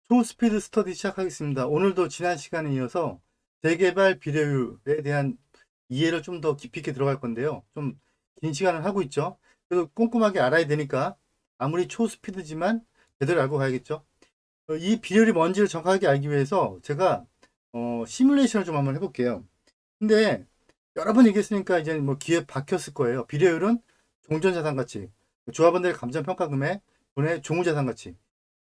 초스피드 스터디 시작하겠습니다. 오늘도 지난 시간에 이어서 재개발 비례율에 대한 이해를 좀 더 깊이 있게 들어갈 건데요. 좀 긴 시간을 하고 있죠. 그래서 꼼꼼하게 알아야 되니까 아무리 초스피드지만 제대로 알고 가야겠죠. 이 비례율이 뭔지를 정확하게 알기 위해서 제가 시뮬레이션을 좀 한번 해볼게요. 근데 여러 번 얘기했으니까 이제 뭐 귀에 박혔을 거예요. 비례율은 종전자산가치, 조합원들의 감정평가금액 분의 종후자산가치,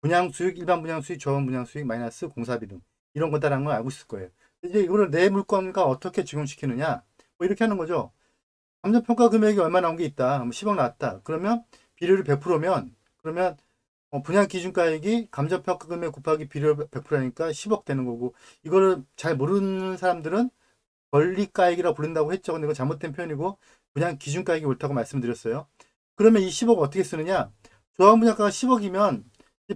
분양수익, 일반 분양수익, 조합원 분양수익, 마이너스 공사비 등 이런 거다라는 걸 알고 있을 거예요. 이제 이거를 내 물건과 어떻게 적용시키느냐, 뭐 이렇게 하는 거죠. 감정평가 금액이 얼마 나온 게 있다. 10억 나왔다. 그러면 비례율이 100%면 그러면 분양 기준가액이 감정평가 금액 곱하기 비례율 100%니까 10억 되는 거고, 이거를 잘 모르는 사람들은 권리가액이라고 부른다고 했죠. 근데 이거 잘못된 표현이고 그냥 기준가액이 옳다고 말씀드렸어요. 그러면 이 10억 어떻게 쓰느냐? 조합 분양가가 10억이면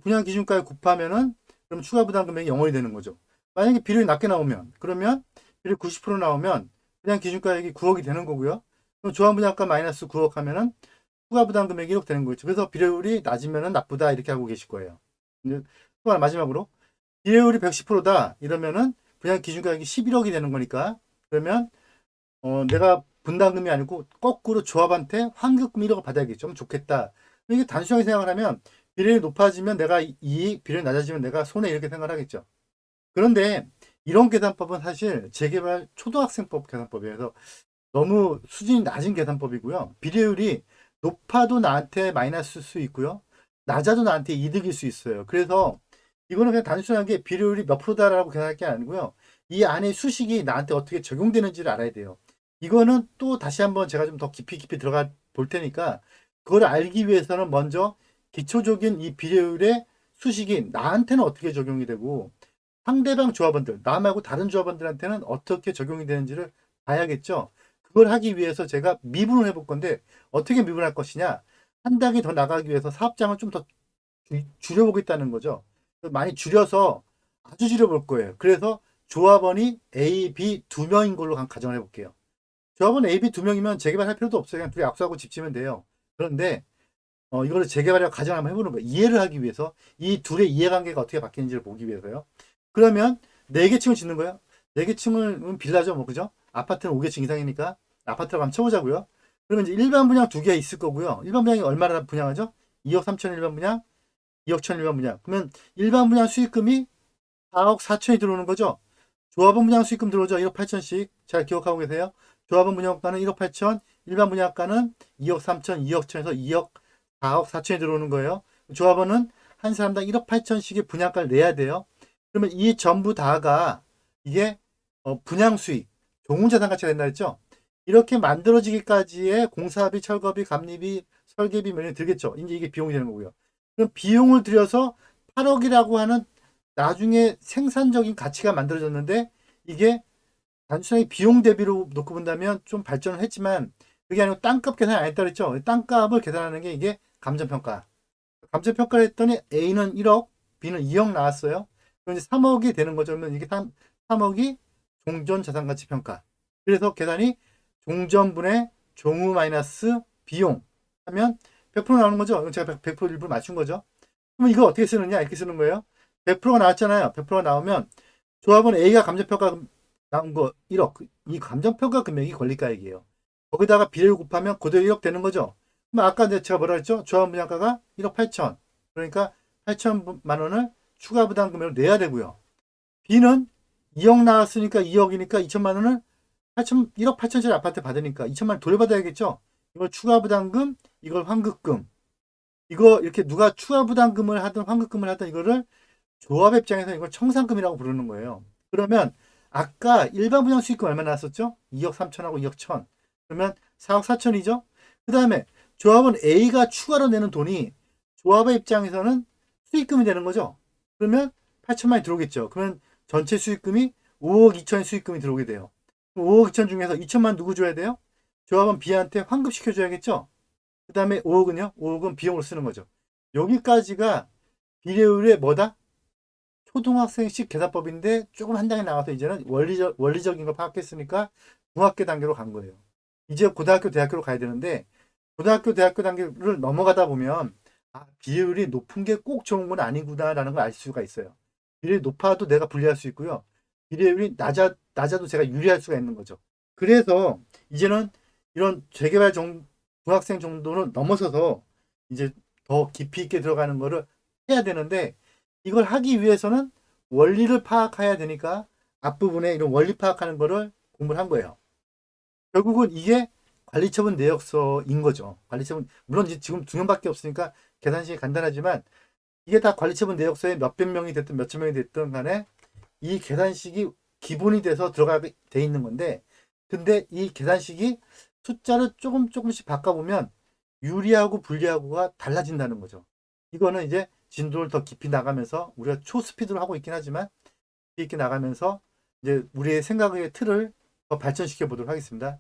분양 기준가액 곱하면은 그럼 추가 부담 금액이 0원이 되는 거죠. 만약에 비율이 낮게 나오면 그러면 비율이 90% 나오면 분양 기준가액이 9억이 되는 거고요. 그럼 조합 분양가 마이너스 9억 하면은 추가 부담 금액이 1억 되는 거죠. 그래서 비례율이 낮으면은 나쁘다 이렇게 하고 계실 거예요. 이제 또 하나 마지막으로 비례율이 110%다 이러면은 분양 기준가액이 11억이 되는 거니까 그러면 내가 분담금이 아니고 거꾸로 조합한테 환급금 1억을 받아야겠죠. 좀 좋겠다. 이게 단순하게 생각을 하면 비례율이 높아지면 내가 이익, 비례율이 낮아지면 내가 손해 이렇게 생각을 하겠죠. 그런데 이런 계산법은 사실 재개발 초등학생법 계산법이어서 너무 수준이 낮은 계산법이고요. 비례율이 높아도 나한테 마이너스일 수 있고요. 낮아도 나한테 이득일 수 있어요. 그래서 이거는 그냥 단순하게 비례율이 몇 프로다라고 계산할 게 아니고요. 이 안에 수식이 나한테 어떻게 적용되는지를 알아야 돼요. 이거는 또 다시 한번 제가 좀 더 깊이 들어가 볼 테니까 그걸 알기 위해서는 먼저 기초적인 이 비례율의 수식이 나한테는 어떻게 적용이 되고 상대방 조합원들, 나 말고 다른 조합원들한테는 어떻게 적용이 되는지를 봐야겠죠. 그걸 하기 위해서 제가 미분을 해볼 건데 어떻게 미분할 것이냐? 한 단계 더 나가기 위해서 사업장을 좀 더 줄여보겠다는 거죠. 많이 줄여서 아주 줄여볼 거예요. 그래서 조합원이 A, B 두 명인 걸로 가정을 해볼게요. 조합원 A, B 두 명이면 재개발할 필요도 없어요. 그냥 둘이 악수하고 집 지면 돼요. 그런데 이거를 재개발이라고 가정을 한번 해보는 거예요. 이해를 하기 위해서 이 둘의 이해관계가 어떻게 바뀌는지를 보기 위해서요. 그러면 4개층을 짓는 거예요. 4개층은 빌라죠, 뭐 그죠? 아파트는 5개층 이상이니까 아파트라고 한번 쳐보자고요. 그러면 이제 일반 분양 2개 있을 거고요. 일반 분양이 얼마나 분양하죠? 2억 3천 일반 분양, 2억 천 일반 분양. 그러면 일반 분양 수익금이 4억 4천이 들어오는 거죠. 조합원 분양 수익금 들어오죠. 1억 8천씩. 잘 기억하고 계세요? 조합원 분양가는 1억 8천, 일반 분양가는 2억 3천, 2억 천에서 2억 4억 4천이 들어오는 거예요. 조합원은 한 사람당 1억 8천씩의 분양가를 내야 돼요. 그러면 이 전부 다가 이게 분양 수익, 종훈자산 가치가 된다 했죠. 이렇게 만들어지기까지의 공사비, 철거비, 감리비, 설계비 몇 년이 들겠죠. 이제 이게 비용이 되는 거고요. 그럼 비용을 들여서 8억이라고 하는 나중에 생산적인 가치가 만들어졌는데 이게 단순하게 비용 대비로 놓고 본다면 좀 발전을 했지만 그게 아니고 땅값 계산이 안 했다 그랬죠. 땅값을 계산하는 게 이게 감정평가. 감정평가를 했더니 A는 1억, B는 2억 나왔어요. 그럼 이제 3억이 되는 거죠. 그러면 이게 3억이 종전자산가치 평가. 그래서 계산이 종전분의 종후 마이너스 비용 하면 100% 나오는 거죠. 제가 100% 일부러 맞춘 거죠. 그럼 이거 어떻게 쓰느냐? 이렇게 쓰는 거예요. 100%가 나왔잖아요. 100%가 나오면 조합은 A가 감정평가 나온 거 1억. 이 감정평가 금액이 권리가액이에요. 거기다가 비례를 곱하면 그대로 1억 되는 거죠. 그럼 아까 제가 뭐라 했죠? 조합 분양가가 1억 8천. 그러니까 8천만 원을 추가 부담 금액을 내야 되고요. B는 2억 나왔으니까 2억이니까 2천만 원을 1억 8천짜리 아파트 받으니까 2천만 원 돌려받아야겠죠? 이걸 추가 부담금, 이걸 환급금. 이거 이렇게 누가 추가 부담금을 하든 환급금을 하든 이거를 조합 입장에서 이걸 청산금이라고 부르는 거예요. 그러면 아까 일반 분양 수익금 얼마 나왔었죠? 2억 3천하고 2억 1천. 그러면 4억 4천이죠? 그 다음에 조합은 A가 추가로 내는 돈이 조합의 입장에서는 수익금이 되는 거죠. 그러면 8천만이 들어오겠죠. 그러면 전체 수익금이 5억 2천의 수익금이 들어오게 돼요. 5억 2천 중에서 2천만 누구 줘야 돼요? 조합은 B한테 환급시켜줘야겠죠. 그 다음에 5억은요? 5억은 비용으로 쓰는 거죠. 여기까지가 비례율의 뭐다? 초등학생식 계산법인데 조금 한 단계 나가서 이제는 원리적인 걸 파악했으니까 중학교 단계로 간 거예요. 이제 고등학교, 대학교로 가야 되는데 고등학교, 대학교 단계를 넘어가다 보면 비율이 높은 게 꼭 좋은 건 아니구나라는 걸 알 수가 있어요. 비례율이 높아도 내가 불리할 수 있고요. 비례율이 낮아도 제가 유리할 수가 있는 거죠. 그래서 이제는 이런 재개발 중학생 정도는 넘어서서 이제 더 깊이 있게 들어가는 거를 해야 되는데, 이걸 하기 위해서는 원리를 파악해야 되니까 앞부분에 이런 원리 파악하는 거를 공부를 한 거예요. 결국은 이게 관리처분 내역서인 거죠. 관리처분, 물론 이제 지금 2명밖에 없으니까 계산식이 간단하지만, 이게 다 관리처분 내역서에 몇백 명이 됐든 몇천 명이 됐든 간에 이 계산식이 기본이 돼서 들어가게 돼 있는 건데, 근데 이 계산식이 숫자를 조금씩 바꿔보면 유리하고 불리하고가 달라진다는 거죠. 이거는 이제 진도를 더 깊이 나가면서, 우리가 초스피드로 하고 있긴 하지만 깊이 있게 나가면서 이제 우리의 생각의 틀을 더 발전시켜 보도록 하겠습니다.